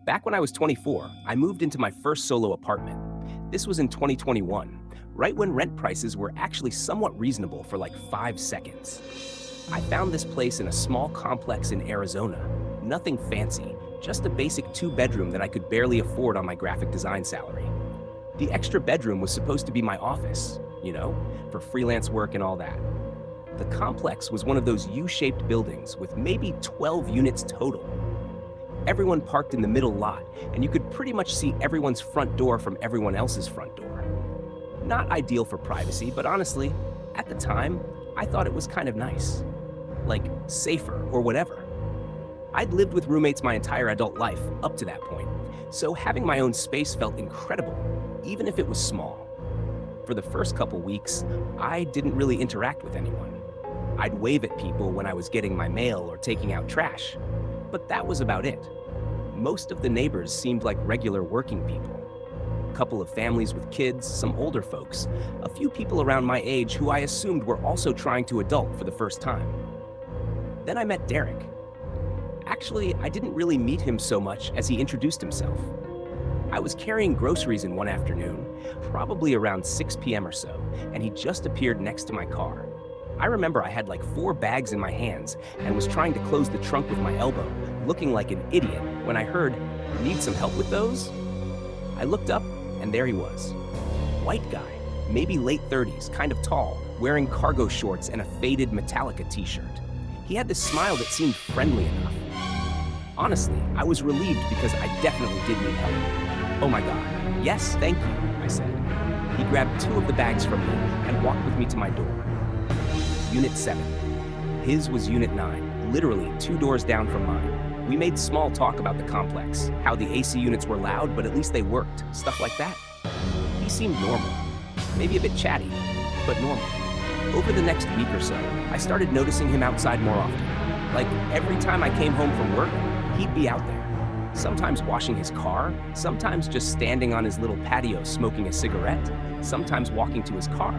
Back when I was 24, I moved into my first solo apartment. This was in 2021, right when rent prices were actually somewhat reasonable for like 5 seconds. I found this place in a small complex in Arizona. Nothing fancy, just a basic two-bedroom that I could barely afford on my graphic design salary. The extra bedroom was supposed to be my office, for freelance work and all that. The complex was one of those U-shaped buildings with maybe 12 units total. Everyone parked in the middle lot, and you could pretty much see everyone's front door from everyone else's front door. Not ideal for privacy, but honestly, at the time, I thought it was kind of nice. Like, safer or whatever. I'd lived with roommates my entire adult life up to that point, so having my own space felt incredible, even if it was small. For the first couple weeks, I didn't really interact with anyone. I'd wave at people when I was getting my mail or taking out trash, but that was about it. Most of the neighbors seemed like regular working people. A couple of families with kids, some older folks, a few people around my age who I assumed were also trying to adult for the first time. Then I met Derek. Actually, I didn't really meet him so much as he introduced himself. I was carrying groceries in one afternoon, probably around 6 p.m. or so, and he just appeared next to my car. I remember I had like 4 bags in my hands and was trying to close the trunk with my elbow, looking like an idiot, when I heard, "Need some help with those?" I looked up, and there he was. White guy, maybe late 30s, kind of tall, wearing cargo shorts and a faded Metallica t-shirt. He had this smile that seemed friendly enough. Honestly, I was relieved because I definitely did need help. "Oh my God, yes, thank you," I said. He grabbed 2 of the bags from me and walked with me to my door. Unit 7. His was Unit 9, literally 2 doors down from mine. We made small talk about the complex, how the AC units were loud, but at least they worked, stuff like that. He seemed normal, maybe a bit chatty, but normal. Over the next week or so, I started noticing him outside more often. Like every time I came home from work, he'd be out there. Sometimes washing his car, sometimes just standing on his little patio smoking a cigarette, sometimes walking to his car.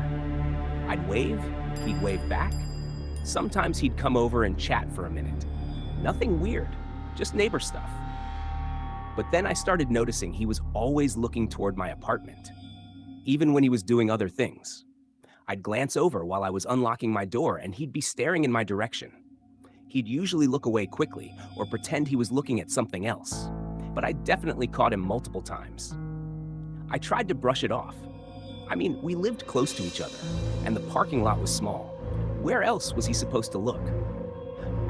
I'd wave, he'd wave back. Sometimes he'd come over and chat for a minute. Nothing weird, just neighbor stuff. But then I started noticing he was always looking toward my apartment, even when he was doing other things. I'd glance over while I was unlocking my door and he'd be staring in my direction. He'd usually look away quickly or pretend he was looking at something else, but I definitely caught him multiple times. I tried to brush it off. I mean, we lived close to each other, and the parking lot was small. Where else was he supposed to look?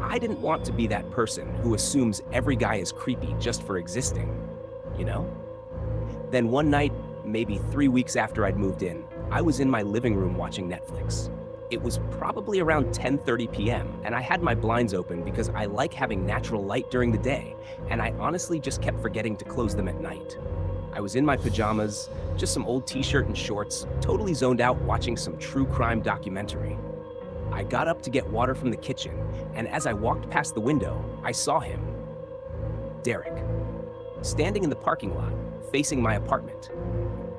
I didn't want to be that person who assumes every guy is creepy just for existing, you know? Then one night, maybe 3 weeks after I'd moved in, I was in my living room watching Netflix. It was probably around 10:30 p.m., and I had my blinds open because I like having natural light during the day, and I honestly just kept forgetting to close them at night. I was in my pajamas, just some old t-shirt and shorts, totally zoned out watching some true crime documentary. I got up to get water from the kitchen, and as I walked past the window, I saw him. Derek. Standing in the parking lot, facing my apartment.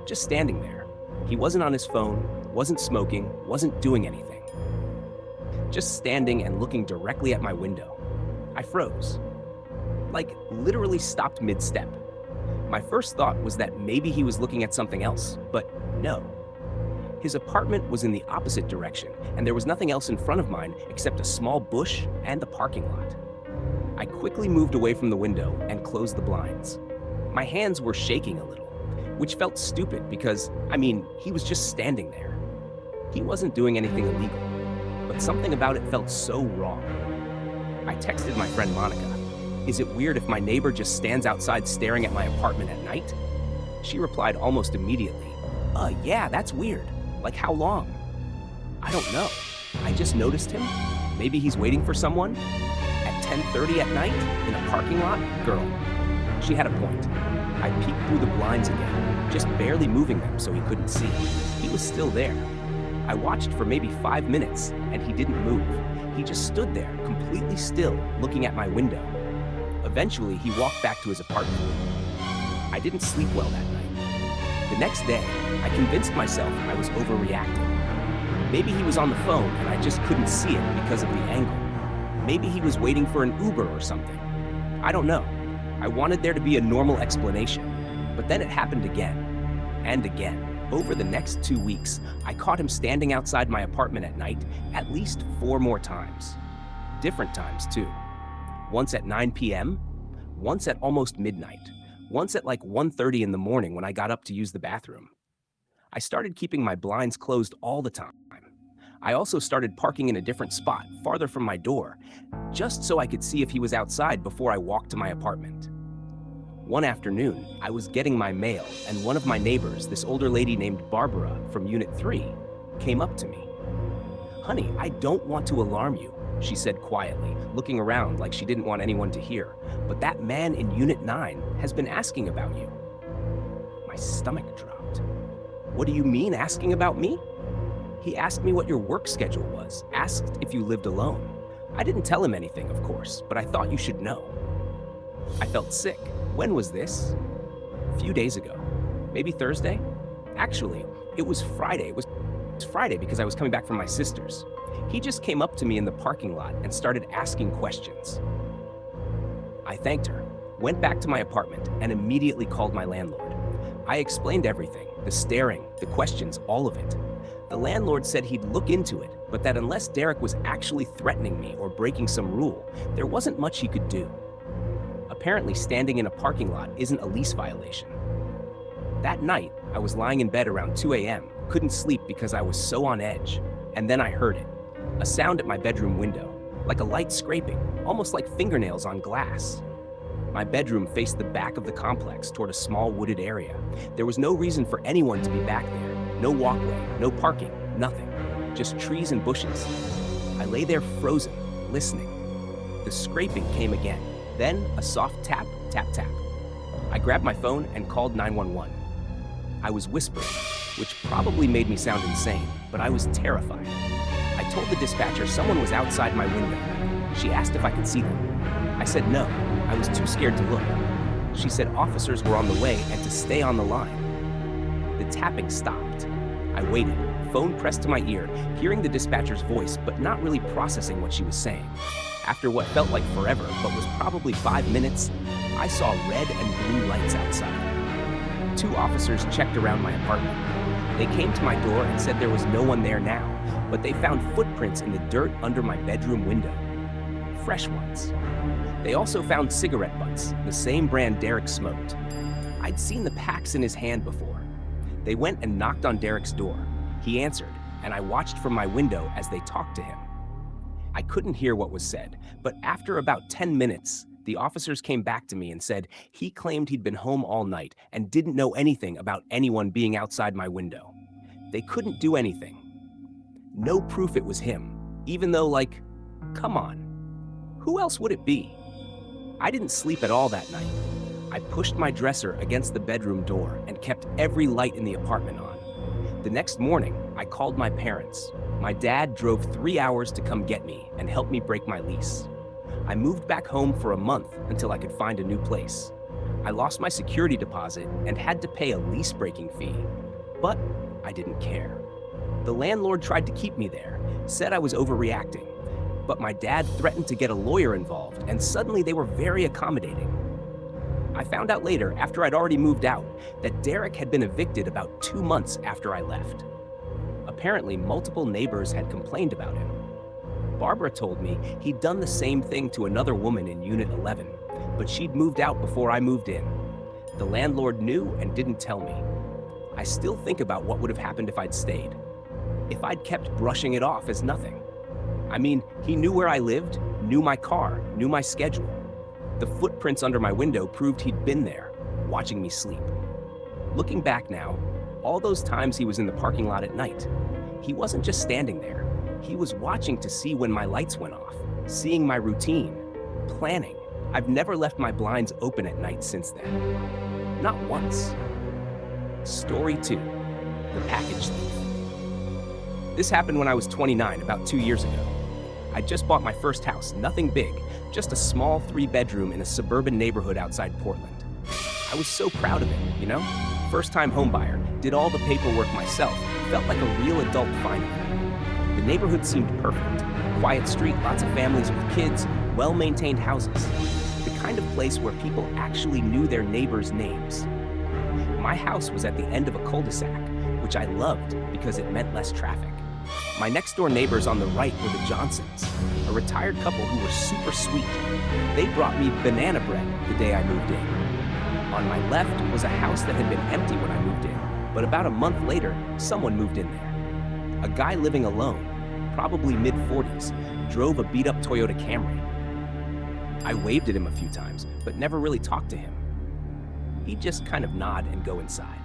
Just standing there. He wasn't on his phone, wasn't smoking, wasn't doing anything. Just standing and looking directly at my window. I froze. Like, literally stopped mid-step. My first thought was that maybe he was looking at something else, but no. His apartment was in the opposite direction, and there was nothing else in front of mine except a small bush and the parking lot. I quickly moved away from the window and closed the blinds. My hands were shaking a little, which felt stupid because, he was just standing there. He wasn't doing anything illegal, but something about it felt so wrong. I texted my friend Monica. "Is it weird if my neighbor just stands outside staring at my apartment at night?" She replied almost immediately, Yeah, that's weird. Like how long?" "I don't know. I just noticed him. Maybe he's waiting for someone? At 10:30 at night? In a parking lot? Girl." She had a point. I peeked through the blinds again, just barely moving them so he couldn't see. He was still there. I watched for maybe 5 minutes, and he didn't move. He just stood there, completely still, looking at my window. Eventually, he walked back to his apartment. I didn't sleep well that night. The next day, I convinced myself I was overreacting. Maybe he was on the phone and I just couldn't see it because of the angle. Maybe he was waiting for an Uber or something. I don't know. I wanted there to be a normal explanation, but then it happened again and again. Over the next 2 weeks, I caught him standing outside my apartment at night at least 4 more times. Different times, too. Once at 9 p.m., once at almost midnight, once at like 1:30 in the morning when I got up to use the bathroom. I started keeping my blinds closed all the time. I also started parking in a different spot, farther from my door, just so I could see if he was outside before I walked to my apartment. One afternoon, I was getting my mail, and one of my neighbors, this older lady named Barbara from Unit 3, came up to me. "Honey, I don't want to alarm you," she said quietly, looking around like she didn't want anyone to hear, "but that man in Unit 9 has been asking about you." My stomach dropped. "What do you mean, asking about me?" "He asked me what your work schedule was, asked if you lived alone. I didn't tell him anything, of course, but I thought you should know." I felt sick. When was this? A few days ago. Maybe Thursday? Actually, it was Friday. It was Friday because I was coming back from my sister's. He just came up to me in the parking lot and started asking questions. I thanked her, went back to my apartment, and immediately called my landlord. I explained everything, the staring, the questions, all of it. The landlord said he'd look into it, but that unless Derek was actually threatening me or breaking some rule, there wasn't much he could do. Apparently, standing in a parking lot isn't a lease violation. That night, I was lying in bed around 2 a.m., couldn't sleep because I was so on edge, and then I heard it. A sound at my bedroom window, like a light scraping, almost like fingernails on glass. My bedroom faced the back of the complex toward a small wooded area. There was no reason for anyone to be back there. No walkway, no parking, nothing. Just trees and bushes. I lay there frozen, listening. The scraping came again. Then a soft tap, tap, tap. I grabbed my phone and called 911. I was whispering, which probably made me sound insane, but I was terrified. I told the dispatcher someone was outside my window. She asked if I could see them. I said no, I was too scared to look. She said officers were on the way and to stay on the line. The tapping stopped. I waited, phone pressed to my ear, hearing the dispatcher's voice, but not really processing what she was saying. After what felt like forever, but was probably 5 minutes, I saw red and blue lights outside. 2 officers checked around my apartment. They came to my door and said there was no one there now, but they found footprints in the dirt under my bedroom window. Fresh ones. They also found cigarette butts, the same brand Derek smoked. I'd seen the packs in his hand before. They went and knocked on Derek's door. He answered, and I watched from my window as they talked to him. I couldn't hear what was said, but after about 10 minutes, the officers came back to me and said he claimed he'd been home all night and didn't know anything about anyone being outside my window. They couldn't do anything. No proof it was him, even though, come on. Who else would it be? I didn't sleep at all that night. I pushed my dresser against the bedroom door and kept every light in the apartment on. The next morning, I called my parents. My dad drove 3 hours to come get me and help me break my lease. I moved back home for a month until I could find a new place. I lost my security deposit and had to pay a lease-breaking fee, but I didn't care. The landlord tried to keep me there, said I was overreacting, but my dad threatened to get a lawyer involved, and suddenly they were very accommodating. I found out later, after I'd already moved out, that Derek had been evicted about 2 months after I left. Apparently, multiple neighbors had complained about him. Barbara told me he'd done the same thing to another woman in Unit 11, but she'd moved out before I moved in. The landlord knew and didn't tell me. I still think about what would have happened if I'd stayed. If I'd kept brushing it off as nothing. I mean, he knew where I lived, knew my car, knew my schedule. The footprints under my window proved he'd been there, watching me sleep. Looking back now, all those times he was in the parking lot at night, he wasn't just standing there. He was watching to see when my lights went off, seeing my routine, planning. I've never left my blinds open at night since then. Not once. Story 2, the package thief. This happened when I was 29, about 2 years ago. I just bought my first house, nothing big, just a small 3-bedroom in a suburban neighborhood outside Portland. I was so proud of it, you know? First-time homebuyer, did all the paperwork myself, felt like a real adult finally. The neighborhood seemed perfect. Quiet street, lots of families with kids, well-maintained houses. The kind kind of place where people actually knew their neighbors' names. My house was at the end of a cul-de-sac, which I loved because it meant less traffic. My next-door neighbors on the right were the Johnsons, a retired couple who were super sweet. They brought me banana bread the day I moved in. On my left was a house that had been empty when I moved in, but about a month later, someone moved in there. A guy living alone, probably mid-40s, drove a beat-up Toyota Camry. I waved at him a few times, but never really talked to him. He'd just kind of nod and go inside.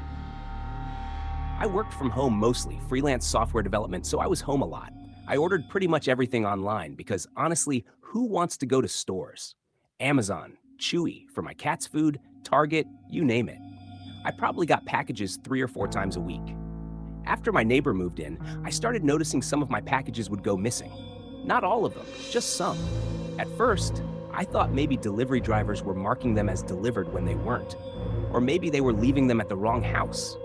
I worked from home mostly, freelance software development, so I was home a lot. I ordered pretty much everything online because honestly, who wants to go to stores? Amazon, Chewy for my cat's food, Target, you name it. I probably got packages 3 or 4 times a week. After my neighbor moved in, I started noticing some of my packages would go missing. Not all of them, just some. At first, I thought maybe delivery drivers were marking them as delivered when they weren't, or maybe they were leaving them at the wrong house.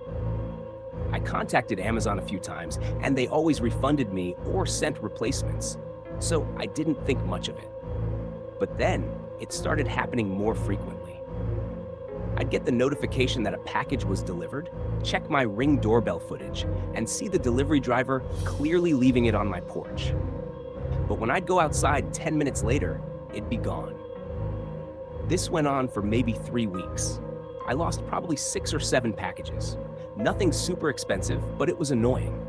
I contacted Amazon a few times, and they always refunded me or sent replacements, so I didn't think much of it. But then, it started happening more frequently. I'd get the notification that a package was delivered, check my Ring doorbell footage, and see the delivery driver clearly leaving it on my porch. But when I'd go outside 10 minutes later, it'd be gone. This went on for maybe 3 weeks. I lost probably 6 or 7 packages. Nothing super expensive, but it was annoying.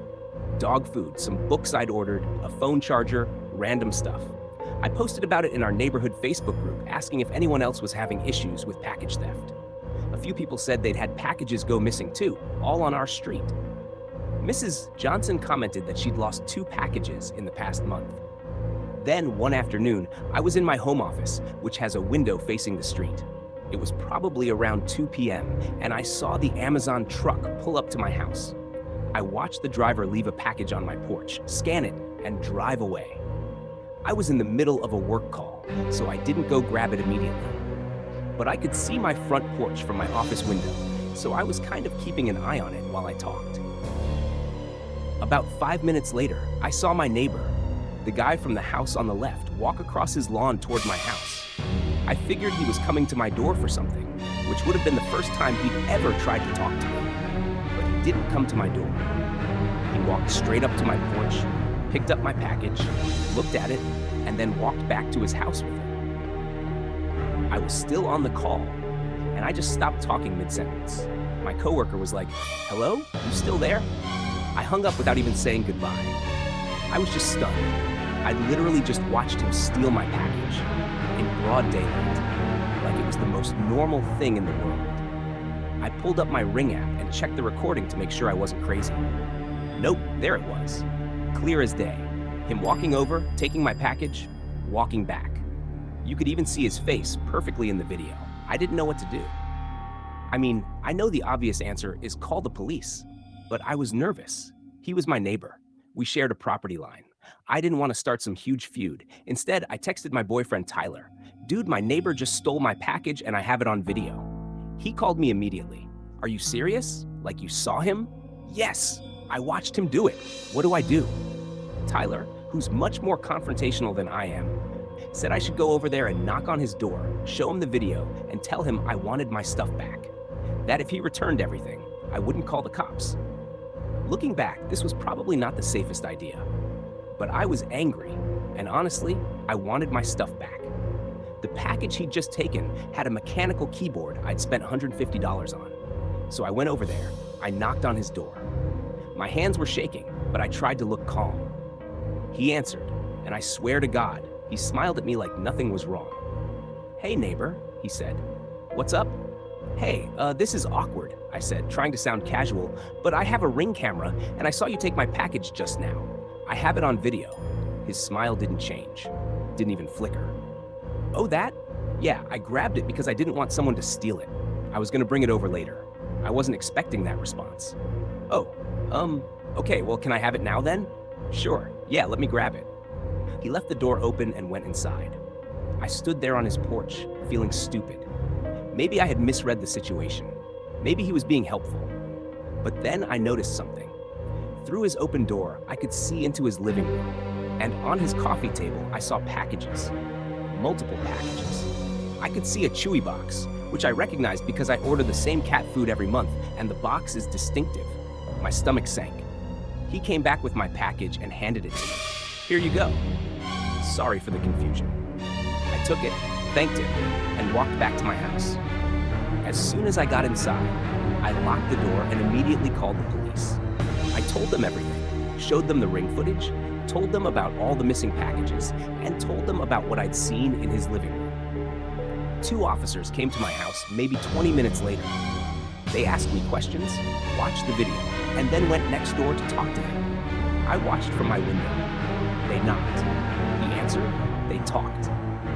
Dog food, some books I'd ordered, a phone charger, random stuff. I posted about it in our neighborhood Facebook group, asking if anyone else was having issues with package theft. A few people said they'd had packages go missing too, all on our street. Mrs. Johnson commented that she'd lost 2 packages in the past month. Then, one afternoon, I was in my home office, which has a window facing the street. It was probably around 2 p.m., and I saw the Amazon truck pull up to my house. I watched the driver leave a package on my porch, scan it, and drive away. I was in the middle of a work call, so I didn't go grab it immediately. But I could see my front porch from my office window, so I was kind of keeping an eye on it while I talked. About 5 minutes later, I saw my neighbor, the guy from the house on the left, walk across his lawn toward my house. I figured he was coming to my door for something, which would have been the first time he'd ever tried to talk to me. But he didn't come to my door. He walked straight up to my porch, picked up my package, looked at it, and then walked back to his house with it. I was still on the call, and I just stopped talking mid-sentence. My coworker was like, "Hello? You still there?" I hung up without even saying goodbye. I was just stunned. I'd literally just watched him steal my package in broad daylight, like it was the most normal thing in the world. I pulled up my Ring app and checked the recording to make sure I wasn't crazy. Nope, there it was. Clear as day. Him walking over, taking my package, walking back. You could even see his face perfectly in the video. I didn't know what to do. I mean, I know the obvious answer is call the police, but I was nervous. He was my neighbor. We shared a property line. I didn't want to start some huge feud. Instead, I texted my boyfriend Tyler. "Dude, my neighbor just stole my package and I have it on video." He called me immediately. "Are you serious? Like you saw him?" "Yes, I watched him do it. What do I do?" Tyler, who's much more confrontational than I am, said I should go over there and knock on his door, show him the video, and tell him I wanted my stuff back. That if he returned everything, I wouldn't call the cops. Looking back, this was probably not the safest idea. But I was angry, and honestly, I wanted my stuff back. The package he'd just taken had a mechanical keyboard I'd spent $150 on. So I went over there, I knocked on his door. My hands were shaking, but I tried to look calm. He answered, and I swear to God, he smiled at me like nothing was wrong. "Hey neighbor," he said. "What's up?" "Hey, this is awkward," I said, trying to sound casual, "but I have a Ring camera, and I saw you take my package just now. I have it on video." His smile didn't change, didn't even flicker. "Oh, that? Yeah, I grabbed it because I didn't want someone to steal it. I was gonna bring it over later. I wasn't expecting that response." "Oh, okay, well, can I have it now then?" "Sure, yeah, let me grab it." He left the door open and went inside. I stood there on his porch, feeling stupid. Maybe I had misread the situation. Maybe he was being helpful. But then I noticed something. Through his open door, I could see into his living room. And on his coffee table, I saw packages. Multiple packages. I could see a Chewy box, which I recognized because I order the same cat food every month, and the box is distinctive. My stomach sank. He came back with my package and handed it to me. Here you go. Sorry for the confusion. I took it, thanked him, and walked back to my house. As soon as I got inside, I locked the door and immediately called the police. I told them everything, showed them the ring footage, told them about all the missing packages, and told them about what I'd seen in his living room. 2 officers came to my house maybe 20 minutes later. They asked me questions, watched the video, and then went next door to talk to him. I watched from my window. They knocked. He answered. They talked.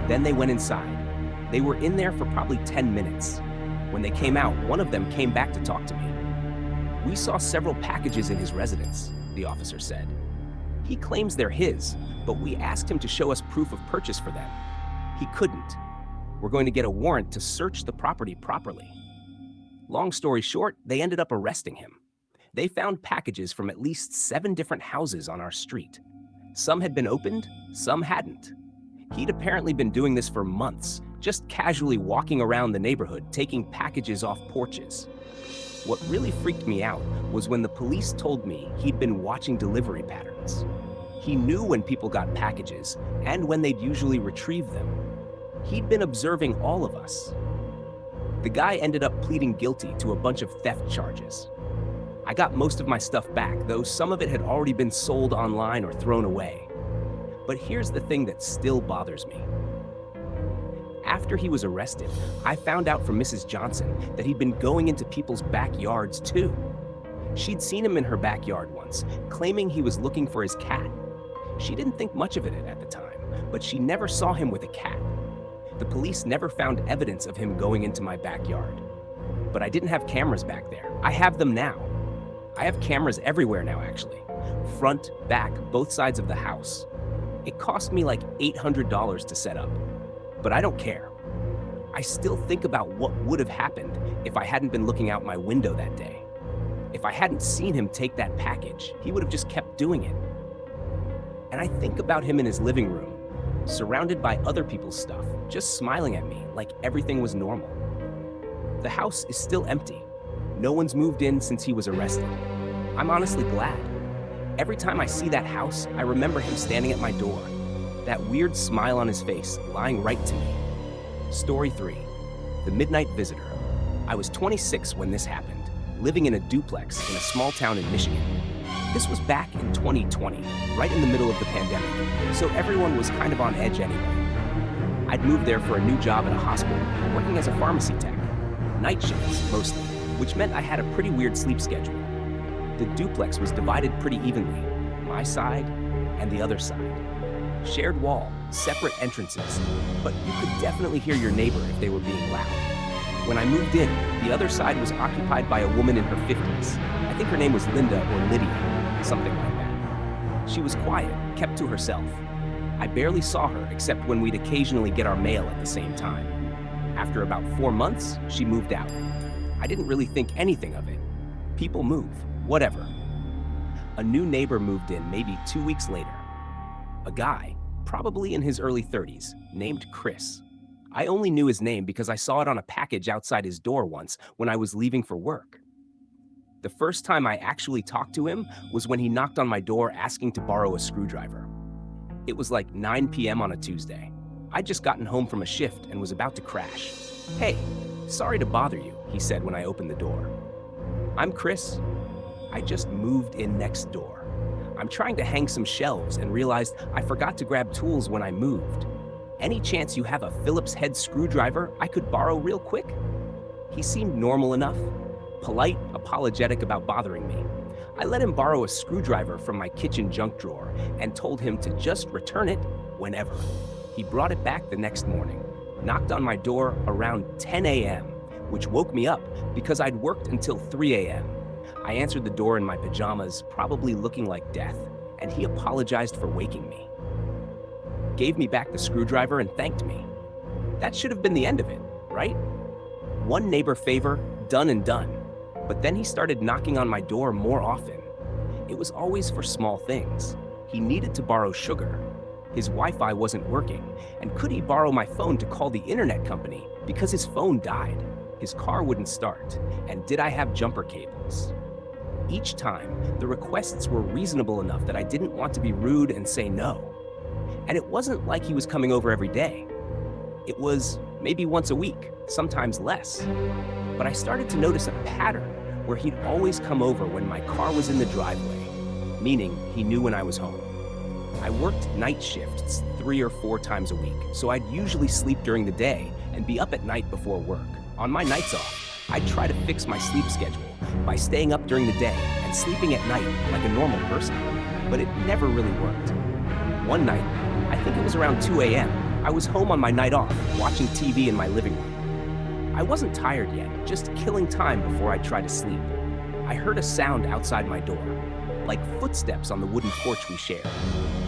Then they went inside. They were in there for probably 10 minutes. When they came out, one of them came back to talk to me. We saw several packages in his residence, the officer said. He claims they're his, but we asked him to show us proof of purchase for them. He couldn't. We're going to get a warrant to search the property properly. Long story short, they ended up arresting him. They found packages from at least 7 different houses on our street. Some had been opened, some hadn't. He'd apparently been doing this for months, just casually walking around the neighborhood, taking packages off porches. What really freaked me out was when the police told me he'd been watching delivery patterns. He knew when people got packages and when they'd usually retrieve them. He'd been observing all of us. The guy ended up pleading guilty to a bunch of theft charges. I got most of my stuff back, though some of it had already been sold online or thrown away. But here's the thing that still bothers me. After he was arrested, I found out from Mrs. Johnson that he'd been going into people's backyards too. She'd seen him in her backyard once, claiming he was looking for his cat. She didn't think much of it at the time, but she never saw him with a cat. The police never found evidence of him going into my backyard. But I didn't have cameras back there. I have them now. I have cameras everywhere now, actually. Front, back, both sides of the house. It cost me like $800 to set up. But I don't care. I still think about what would have happened if I hadn't been looking out my window that day. If I hadn't seen him take that package, he would have just kept doing it. And I think about him in his living room, surrounded by other people's stuff, just smiling at me like everything was normal. The house is still empty. No one's moved in since he was arrested. I'm honestly glad. Every time I see that house, I remember him standing at my door, that weird smile on his face, lying right to me. Story 3, The Midnight Visitor. I was 26 when this happened, living in a duplex in a small town in Michigan. This was back in 2020, right in the middle of the pandemic, so everyone was kind of on edge anyway. I'd moved there for a new job at a hospital, working as a pharmacy tech. Night shifts, mostly, which meant I had a pretty weird sleep schedule. The duplex was divided pretty evenly, my side and the other side. Shared wall, separate entrances, but you could definitely hear your neighbor if they were being loud. When I moved in, the other side was occupied by a woman in her 50s. I think her name was Linda or Lydia, something like that. She was quiet, kept to herself. I barely saw her except when we'd occasionally get our mail at the same time. After about 4 months, she moved out. I didn't really think anything of it. People move, whatever. A new neighbor moved in maybe 2 weeks later. A guy, probably in his early 30s, named Chris. I only knew his name because I saw it on a package outside his door once when I was leaving for work. The first time I actually talked to him was when he knocked on my door asking to borrow a screwdriver. It was like 9 p.m. on a Tuesday. I'd just gotten home from a shift and was about to crash. "Hey, sorry to bother you," he said when I opened the door. "I'm Chris. I just moved in next door. I'm trying to hang some shelves and realized I forgot to grab tools when I moved. Any chance you have a Phillips head screwdriver I could borrow real quick?" He seemed normal enough, polite, apologetic about bothering me. I let him borrow a screwdriver from my kitchen junk drawer and told him to just return it whenever. He brought it back the next morning, knocked on my door around 10 a.m., which woke me up because I'd worked until 3 a.m. I answered the door in my pajamas, probably looking like death, and he apologized for waking me. Gave me back the screwdriver and thanked me. That should have been the end of it, right? One neighbor favor, done and done. But then he started knocking on my door more often. It was always for small things. He needed to borrow sugar. His Wi-Fi wasn't working, and could he borrow my phone to call the internet company because his phone died? His car wouldn't start, and did I have jumper cables? Each time, the requests were reasonable enough that I didn't want to be rude and say no. And it wasn't like he was coming over every day. It was maybe once a week, sometimes less. But I started to notice a pattern where he'd always come over when my car was in the driveway, meaning he knew when I was home. I worked night shifts 3 or 4 times a week, so I'd usually sleep during the day and be up at night before work. On my nights off, I'd try to fix my sleep schedule by staying up during the day and sleeping at night like a normal person, but it never really worked. One night, I think it was around 2 a.m., I was home on my night off, watching TV in my living room. I wasn't tired yet, just killing time before I tried to sleep. I heard a sound outside my door, like footsteps on the wooden porch we shared.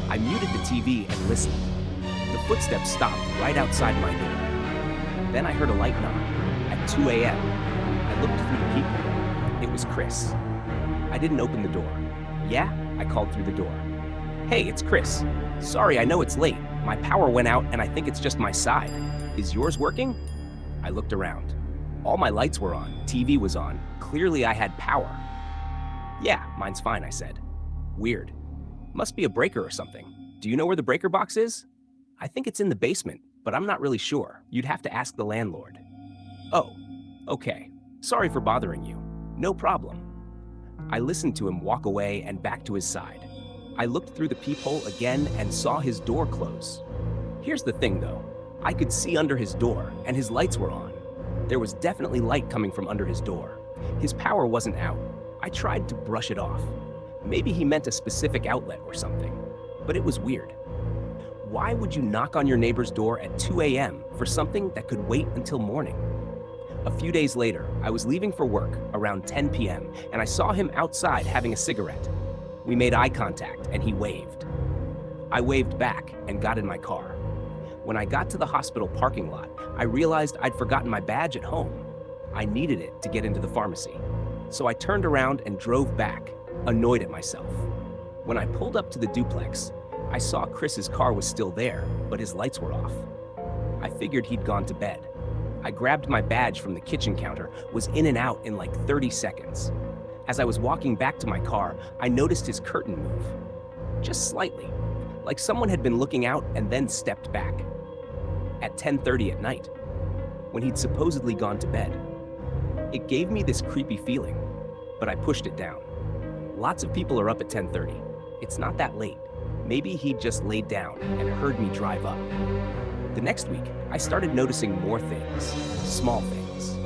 I muted the TV and listened. The footsteps stopped right outside my door. Then I heard a light knock. At 2 a.m., I looked through the peephole. It was Chris. I didn't open the door. "Yeah?" I called through the door. "Hey, it's Chris. Sorry, I know it's late. My power went out and I think it's just my side. Is yours working?" I looked around. All my lights were on, TV was on. Clearly I had power. "Yeah, mine's fine," I said. "Weird. Must be a breaker or something. Do you know where the breaker box is?" "I think it's in the basement, but I'm not really sure. You'd have to ask the landlord." "Oh, okay. Sorry for bothering you." "No problem." I listened to him walk away and back to his side. I looked through the peephole again and saw his door close. Here's the thing though. I could see under his door and his lights were on. There was definitely light coming from under his door. His power wasn't out. I tried to brush it off. Maybe he meant a specific outlet or something, but it was weird. Why would you knock on your neighbor's door at 2 a.m. for something that could wait until morning? A few days later, I was leaving for work around 10 p.m. and I saw him outside having a cigarette. We made eye contact and he waved. I waved back and got in my car. When I got to the hospital parking lot, I realized I'd forgotten my badge at home. I needed it to get into the pharmacy. So I turned around and drove back, annoyed at myself. When I pulled up to the duplex, I saw Chris's car was still there, but his lights were off. I figured he'd gone to bed. I grabbed my badge from the kitchen counter, was in and out in like 30 seconds. As I was walking back to my car, I noticed his curtain move. Just slightly, like someone had been looking out and then stepped back. At 10:30 at night, when he'd supposedly gone to bed. It gave me this creepy feeling, but I pushed it down. Lots of people are up at 10:30. It's not that late. Maybe he'd just laid down and heard me drive up. The next week, I started noticing more things, small things.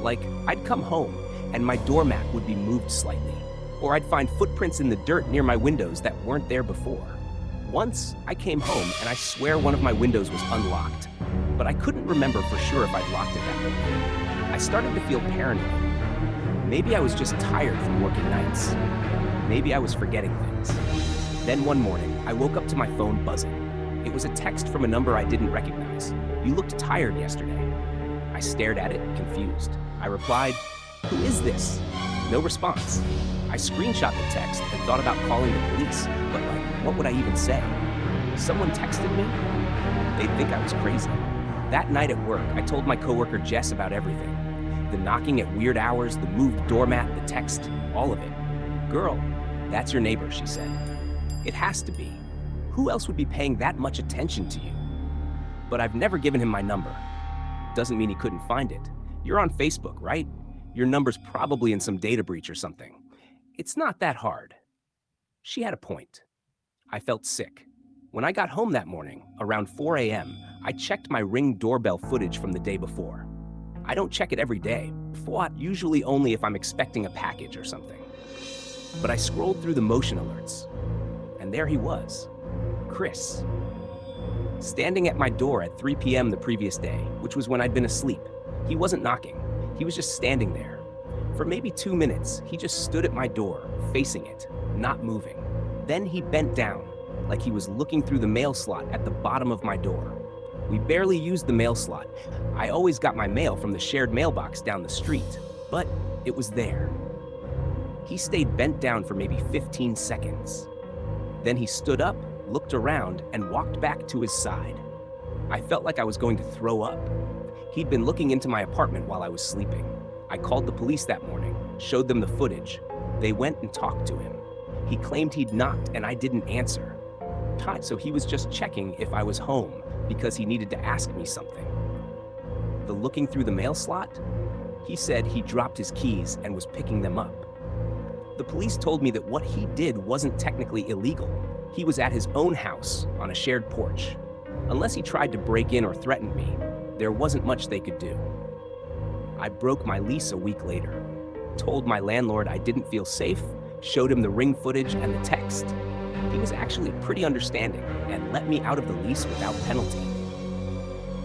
Like, I'd come home and my doormat would be moved slightly, or I'd find footprints in the dirt near my windows that weren't there before. Once, I came home and I swear one of my windows was unlocked, but I couldn't remember for sure if I'd locked it that way. I started to feel paranoid. Maybe I was just tired from working nights. Maybe I was forgetting things. Then one morning, I woke up to my phone buzzing. It was a text from a number I didn't recognize. "You looked tired yesterday." I stared at it, confused. I replied, "Who is this?" No response. I screenshot the text and thought about calling the police, but what would I even say? Someone texted me? They'd think I was crazy. That night at work, I told my coworker Jess about everything. The knocking at weird hours, the moved doormat, the text, all of it. "Girl, that's your neighbor," she said. "It has to be. Who else would be paying that much attention to you?" But I've never given him my number. Doesn't mean he couldn't find it. You're on Facebook, right? Your number's probably in some data breach or something. It's not that hard. She had a point. I felt sick. When I got home that morning, around 4 a.m., I checked my Ring doorbell footage from the day before. I don't check it every day, usually only if I'm expecting a package or something. But I scrolled through the motion alerts, and there he was. Chris. Standing at my door at 3 p.m. the previous day, which was when I'd been asleep. He wasn't knocking. He was just standing there. For maybe 2 minutes, he just stood at my door, facing it, not moving. Then he bent down, like he was looking through the mail slot at the bottom of my door. We barely used the mail slot. I always got my mail from the shared mailbox down the street, but it was there. He stayed bent down for maybe 15 seconds. Then he stood up looked around, and walked back to his side. I felt like I was going to throw up. He'd been looking into my apartment while I was sleeping. I called the police that morning, showed them the footage. They went and talked to him. He claimed he'd knocked and I didn't answer. So he was just checking if I was home because he needed to ask me something. The looking through the mail slot? He said he dropped his keys and was picking them up. The police told me that what he did wasn't technically illegal. He was at his own house on a shared porch. Unless he tried to break in or threaten me, there wasn't much they could do. I broke my lease a week later, told my landlord I didn't feel safe, showed him the Ring footage and the text. He was actually pretty understanding and let me out of the lease without penalty.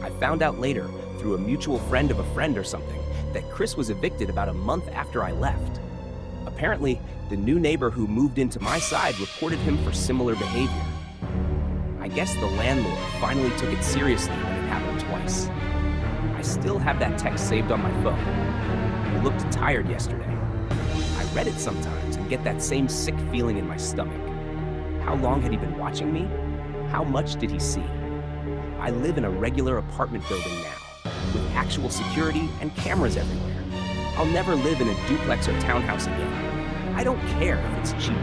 I found out later, through a mutual friend of a friend or something, that Chris was evicted about a month after I left. Apparently, the new neighbor who moved into my side reported him for similar behavior. I guess the landlord finally took it seriously when it happened twice. I still have that text saved on my phone. He looked tired yesterday. I read it sometimes and get that same sick feeling in my stomach. How long had he been watching me? How much did he see? I live in a regular apartment building now, with actual security and cameras everywhere. I'll never live in a duplex or townhouse again. I don't care if it's cheap.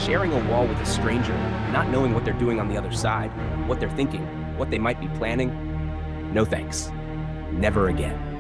Sharing a wall with a stranger, not knowing what they're doing on the other side, what they're thinking, what they might be planning, no thanks. Never again.